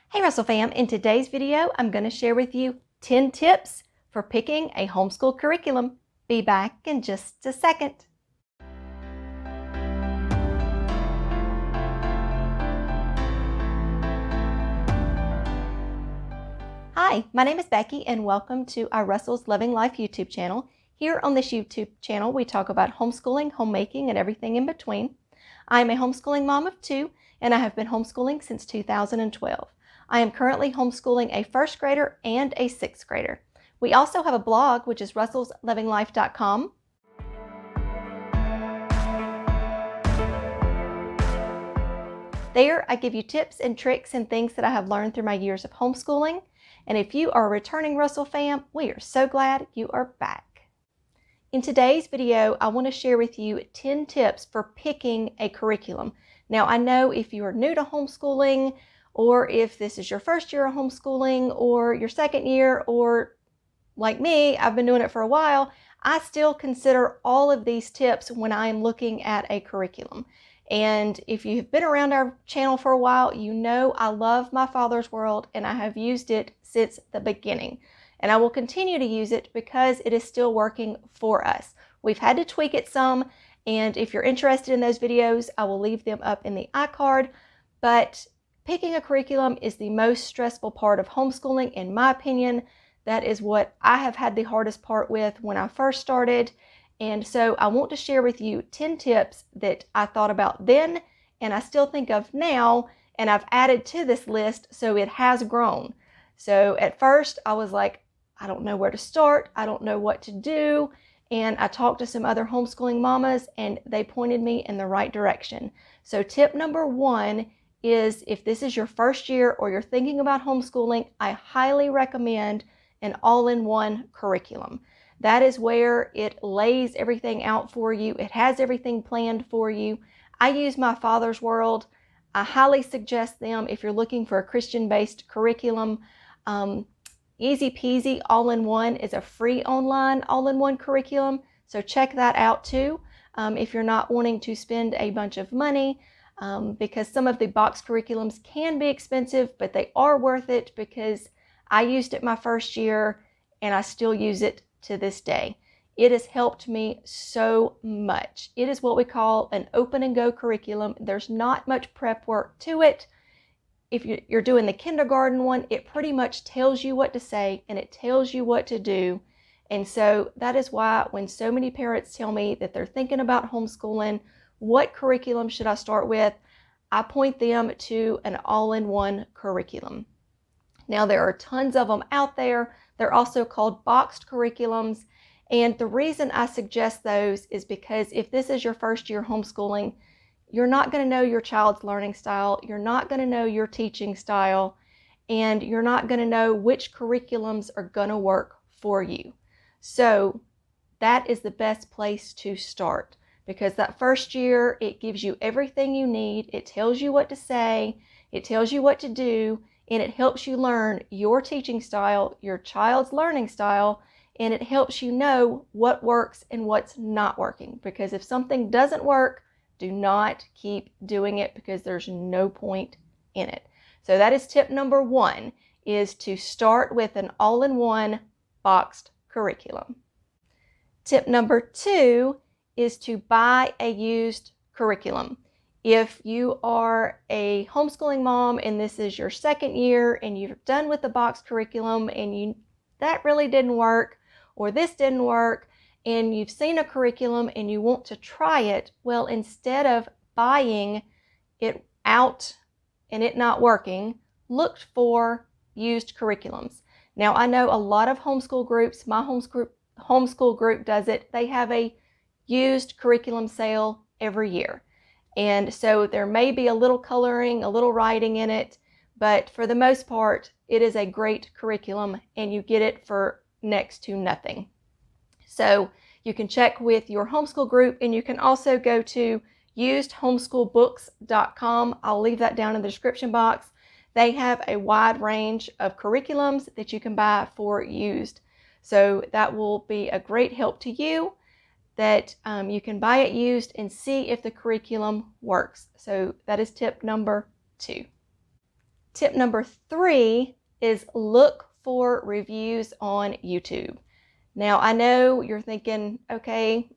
Hey Russell fam, in today's video I'm going to share with you 10 tips for picking a homeschool curriculum. Be back in just a second. Hi, my name is Becky and welcome to our Russell's Loving Life YouTube channel. Here on this YouTube channel we talk about homeschooling, homemaking, and everything in between. I'm a homeschooling mom of 2 and I have been homeschooling since 2012. I am currently homeschooling a 1st grader and a 6th grader. We also have a blog, which is russellslovinglife.com. There, I give you tips and tricks and things that I have learned through my years of homeschooling. And if you are a returning Russell fam, we are so glad you are back. In today's video, I want to share with you 10 tips for picking a curriculum. Now, I know if you are new to homeschooling, or if this is your first year of homeschooling, or your second year, or like me, I've been doing it for a while, I still consider all of these tips when I am looking at a curriculum. And if you've been around our channel for a while, you know I love my Father's World and I have used it since the beginning. And I will continue to use it because it is still working for us. We've had to tweak it some, and if you're interested in those videos, I will leave them up in the iCard. But picking a curriculum is the most stressful part of homeschooling, in my opinion. That is what I have had the hardest part with when I first started. And so I want to share with you 10 tips that I thought about then and I still think of now, and I've added to this list so it has grown. So at first I was like, I don't know where to start. I don't know what to do. And I talked to some other homeschooling mamas and they pointed me in the right direction. So tip number 1 is, if this is your first year or you're thinking about homeschooling, I highly recommend an all-in-one curriculum. That is where it lays everything out for you. It has everything planned for you. I use my Father's World. I highly suggest them if you're looking for a Christian-based curriculum. Easy Peasy All-in-One is a free online all-in-one curriculum, so check that out too if you're not wanting to spend a bunch of money. Because some of the box curriculums can be expensive, but they are worth it because I used it my first year and I still use it to this day. It has helped me so much. It is what we call an open and go curriculum. There's not much prep work to it. If you're doing the kindergarten one, it pretty much tells you what to say and it tells you what to do. And so that is why when so many parents tell me that they're thinking about homeschooling, what curriculum should I start with, I point them to an all-in-one curriculum. Now, there are tons of them out there. They're also called boxed curriculums. And the reason I suggest those is because if this is your first year homeschooling, you're not going to know your child's learning style. You're not going to know your teaching style. And you're not going to know which curriculums are going to work for you. So that is the best place to start. Because that first year, it gives you everything you need. It tells you what to say. It tells you what to do. And it helps you learn your teaching style, your child's learning style, and it helps you know what works and what's not working. Because if something doesn't work, do not keep doing it because there's no point in it. So that is tip number 1, is to start with an all-in-one boxed curriculum. Tip number 2 is to buy a used curriculum. If you are a homeschooling mom and this is your second year and you're done with the box curriculum and that really didn't work, or this didn't work, and you've seen a curriculum and you want to try it, well, instead of buying it out and it not working, look for used curriculums. Now, I know a lot of homeschool groups, my homeschool group does it. They have a used curriculum sale every year. And so there may be a little coloring, a little writing in it, but for the most part, it is a great curriculum and you get it for next to nothing. So you can check with your homeschool group, and you can also go to usedhomeschoolbooks.com. I'll leave that down in the description box. They have a wide range of curriculums that you can buy for used. So that will be a great help to you, that you can buy it used and see if the curriculum works. So that is tip number 2. Tip number 3 is look for reviews on YouTube. Now, I know you're thinking, okay,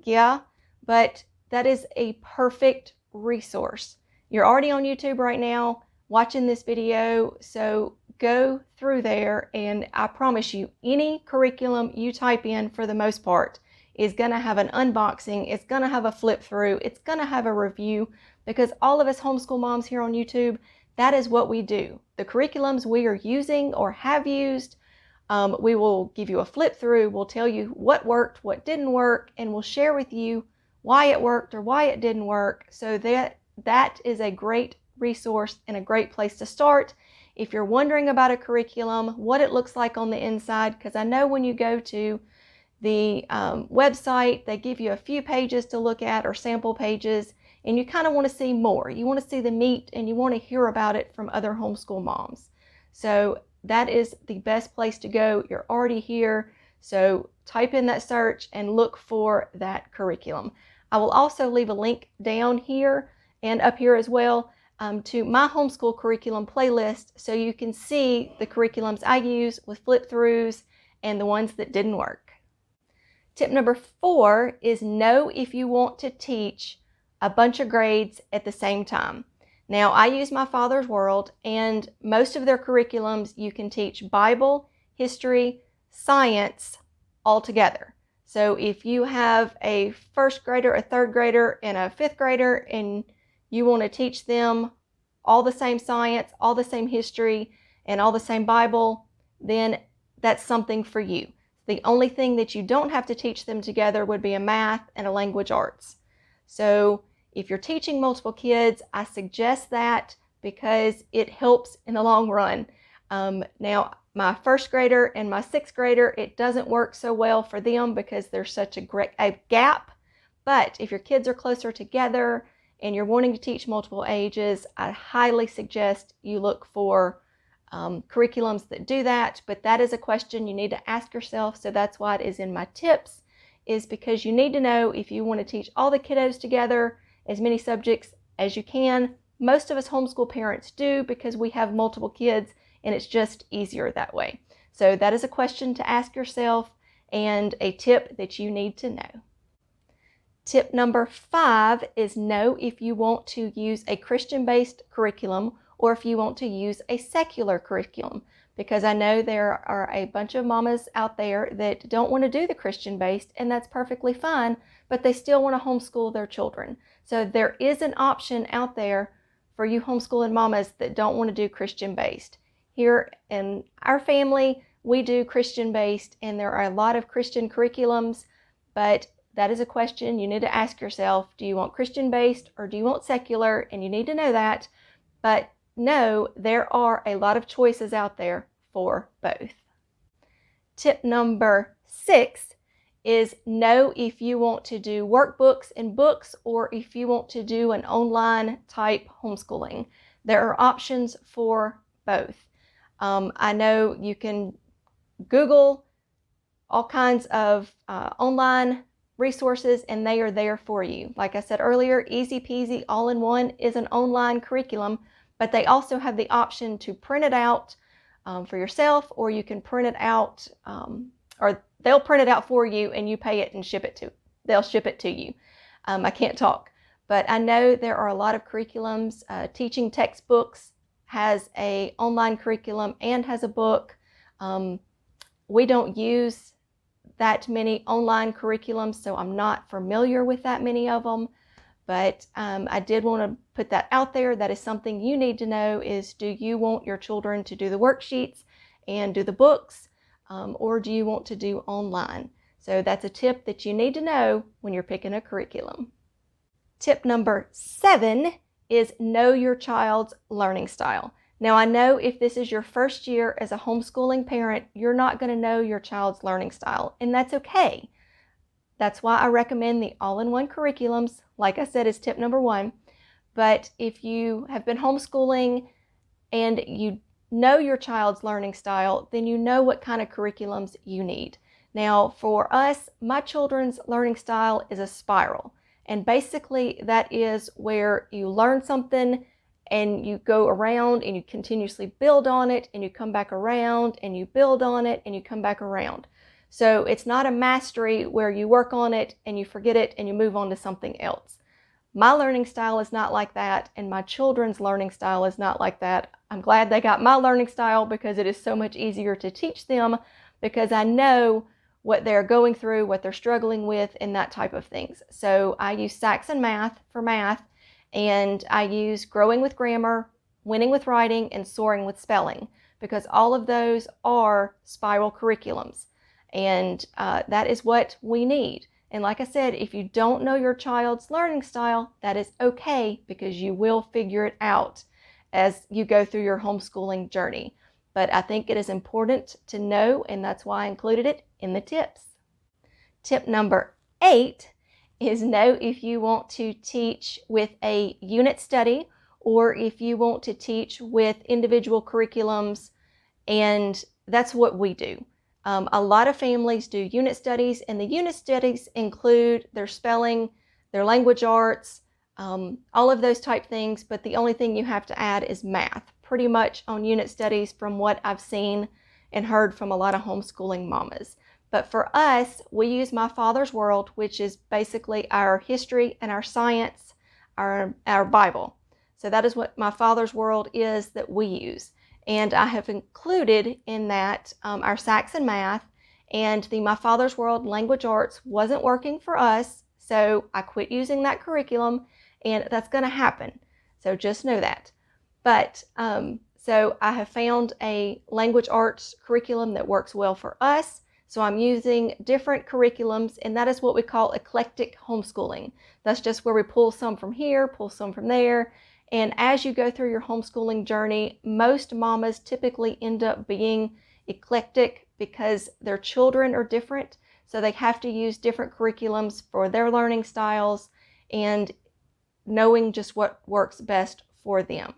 yeah, but that is a perfect resource. You're already on YouTube right now watching this video, so go through there, and I promise you, any curriculum you type in, for the most part, is going to have an unboxing, it's going to have a flip through, it's going to have a review, because all of us homeschool moms here on YouTube, that is what we do. The curriculums we are using or have used, we will give you a flip through, we'll tell you what worked, what didn't work, and we'll share with you why it worked or why it didn't work. So that is a great resource and a great place to start if you're wondering about a curriculum, what it looks like on the inside, because I know when you go to the website, they give you a few pages to look at or sample pages, and you kind of want to see more. You want to see the meat, and you want to hear about it from other homeschool moms. So that is the best place to go. You're already here, so type in that search and look for that curriculum. I will also leave a link down here and up here as well to my homeschool curriculum playlist, so you can see the curriculums I use with flip throughs and the ones that didn't work. Tip number 4 is know if you want to teach a bunch of grades at the same time. Now, I use my Father's World, and most of their curriculums you can teach Bible, history, science all together. So if you have a first grader, a third grader, and a fifth grader, and you want to teach them all the same science, all the same history, and all the same Bible, then that's something for you. The only thing that you don't have to teach them together would be a math and a language arts. So if you're teaching multiple kids, I suggest that because it helps in the long run. Now, my first grader and my sixth grader, it doesn't work so well for them because there's such a gap. But if your kids are closer together and you're wanting to teach multiple ages, I highly suggest you look for curriculums that do that. But that is a question you need to ask yourself. So that's why it is in my tips, is because you need to know if you want to teach all the kiddos together, as many subjects as you can. Most of us homeschool parents do because we have multiple kids, and it's just easier that way. So that is a question to ask yourself and a tip that you need to know. Tip number 5 is know if you want to use a Christian-based curriculum or if you want to use a secular curriculum, because I know there are a bunch of mamas out there that don't want to do the Christian-based, and that's perfectly fine, but they still want to homeschool their children. So there is an option out there for you homeschooling mamas that don't want to do Christian-based. Here in our family, we do Christian-based, and there are a lot of Christian curriculums, but that is a question you need to ask yourself. Do you want Christian-based or do you want secular? And you need to know that. But no, there are a lot of choices out there for both. Tip number 6 is know if you want to do workbooks and books or if you want to do an online type homeschooling. There are options for both. I know you can Google all kinds of online resources, and they are there for you. Like I said earlier, Easy Peasy All-in-One is an online curriculum, but they also have the option to print it out for yourself, or you can print it out, or they'll print it out for you and you pay it and they'll ship it to you. I can't talk, but I know there are a lot of curriculums. Teaching Textbooks has an online curriculum and has a book. We don't use that many online curriculums, so I'm not familiar with that many of them, but I did want to put that out there. That is something you need to know, is do you want your children to do the worksheets and do the books, or do you want to do online? So that's a tip that you need to know when you're picking a curriculum. Tip number 7 is know your child's learning style. Now, I know if this is your first year as a homeschooling parent, you're not going to know your child's learning style, and that's okay. That's why I recommend the all-in-one curriculums, like I said, is tip number 1. But if you have been homeschooling and you know your child's learning style, then you know what kind of curriculums you need. Now, for us, my children's learning style is a spiral. And basically, that is where you learn something and you go around and you continuously build on it, and you come back around and you build on it and you come back around. So it's not a mastery where you work on it and you forget it and you move on to something else. My learning style is not like that, and my children's learning style is not like that. I'm glad they got my learning style because it is so much easier to teach them, because I know what they're going through, what they're struggling with, and that type of things. So I use Saxon Math for math, and I use Growing with Grammar, Winning with Writing, and Soaring with Spelling, because all of those are spiral curriculums, and that is what we need. And like I said, if you don't know your child's learning style, that is okay, because you will figure it out as you go through your homeschooling journey. But I think it is important to know, and that's why I included it in the tips. Tip number 8 is know if you want to teach with a unit study or if you want to teach with individual curriculums, and that's what we do. A lot of families do unit studies, and the unit studies include their spelling, their language arts, all of those type things, but the only thing you have to add is math, pretty much on unit studies from what I've seen and heard from a lot of homeschooling mamas. But for us, we use My Father's World, which is basically our history and our science, our Bible. So that is what My Father's World is that we use. And I have included in that our Saxon Math, and the My Father's World language arts wasn't working for us, so I quit using that curriculum, and that's going to happen. So just know that. But so I have found a language arts curriculum that works well for us. So I'm using different curriculums, and that is what we call eclectic homeschooling. That's just where we pull some from here, pull some from there. And as you go through your homeschooling journey, most mamas typically end up being eclectic because their children are different. So they have to use different curriculums for their learning styles and knowing just what works best for them.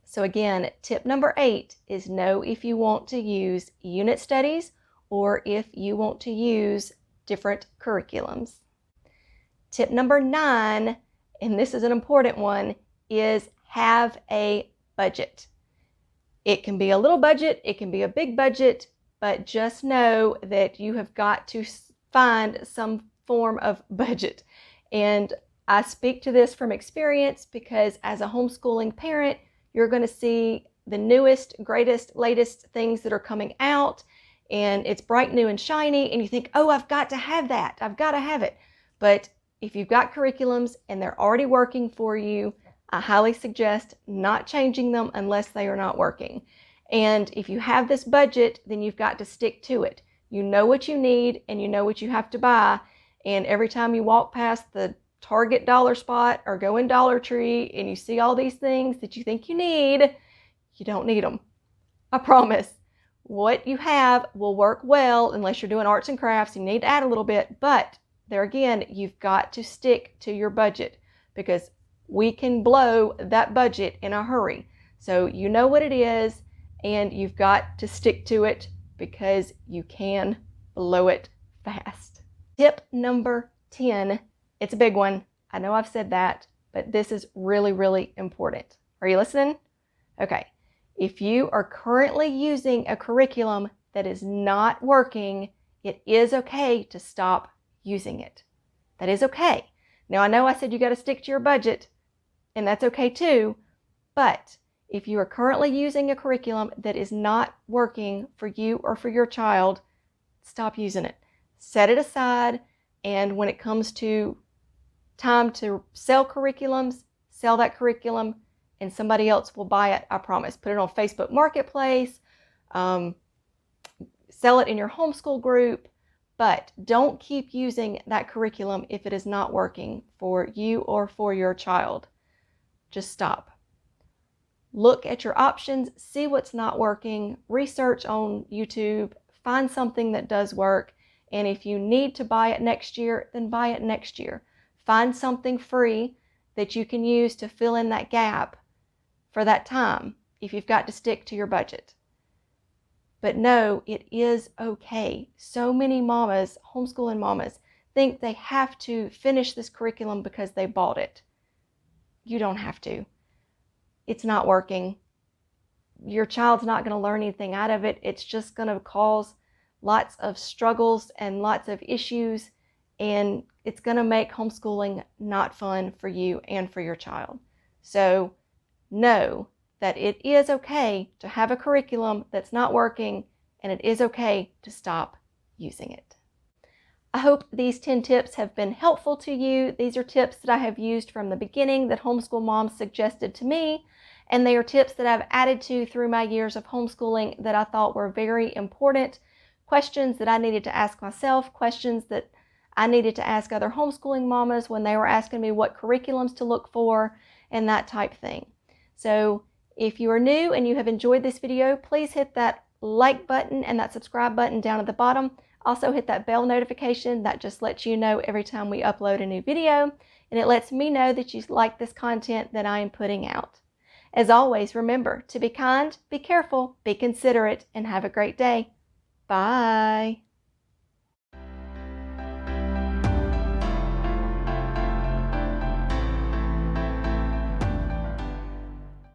So again, tip number 8 is know if you want to use unit studies or if you want to use different curriculums. Tip number 9, and this is an important one, is have a budget. It can be a little budget, it can be a big budget, but just know that you have got to find some form of budget. And I speak to this from experience because as a homeschooling parent, you're going to see the newest, greatest, latest things that are coming out, and it's bright, new, and shiny, and you think, oh, I've got to have that. I've got to have it. But if you've got curriculums and they're already working for you, I highly suggest not changing them unless they are not working. And if you have this budget, then you've got to stick to it. You know what you need and you know what you have to buy. And every time you walk past the Target dollar spot or go in Dollar Tree and you see all these things that you think you need, you don't need them. I promise. What you have will work well unless you're doing arts and crafts. You need to add a little bit, but there again, you've got to stick to your budget because we can blow that budget in a hurry. So you know what it is, and you've got to stick to it because you can blow it fast. Tip number 10, it's a big one. I know I've said that, but this is really, really important. Are you listening? Okay. If you are currently using a curriculum that is not working, it is okay to stop using it. That is okay. Now, I know I said you got to stick to your budget, and that's okay too, but if you are currently using a curriculum that is not working for you or for your child, stop using it. Set it aside, and when it comes to time to sell curriculums, sell that curriculum, and somebody else will buy it, I promise. Put it on Facebook Marketplace, sell it in your homeschool group, but don't keep using that curriculum if it is not working for you or for your child. Just stop. Look at your options, see what's not working, research on YouTube, find something that does work, and if you need to buy it next year, then buy it next year. Find something free that you can use to fill in that gap for that time if you've got to stick to your budget. But no, it is okay. So many mamas, homeschooling mamas, think they have to finish this curriculum because they bought it. You don't have to. it's not working. Your child's not going to learn anything out of it. It's just going to cause lots of struggles and lots of issues, and it's going to make homeschooling not fun for you and for your child. So know that it is okay to have a curriculum that's not working, and it is okay to stop using it. I hope these 10 tips have been helpful to you. These are tips that I have used from the beginning that homeschool moms suggested to me, and they are tips that I've added to through my years of homeschooling that I thought were very important, questions that I needed to ask myself, questions that I needed to ask other homeschooling mamas when they were asking me what curriculums to look for and that type thing. So if you are new and you have enjoyed this video, please hit that like button and that subscribe button down at the bottom. Also hit that bell notification. That just lets you know every time we upload a new video, and it lets me know that you like this content that I am putting out. As always, remember to be kind, be careful, be considerate, and have a great day. Bye.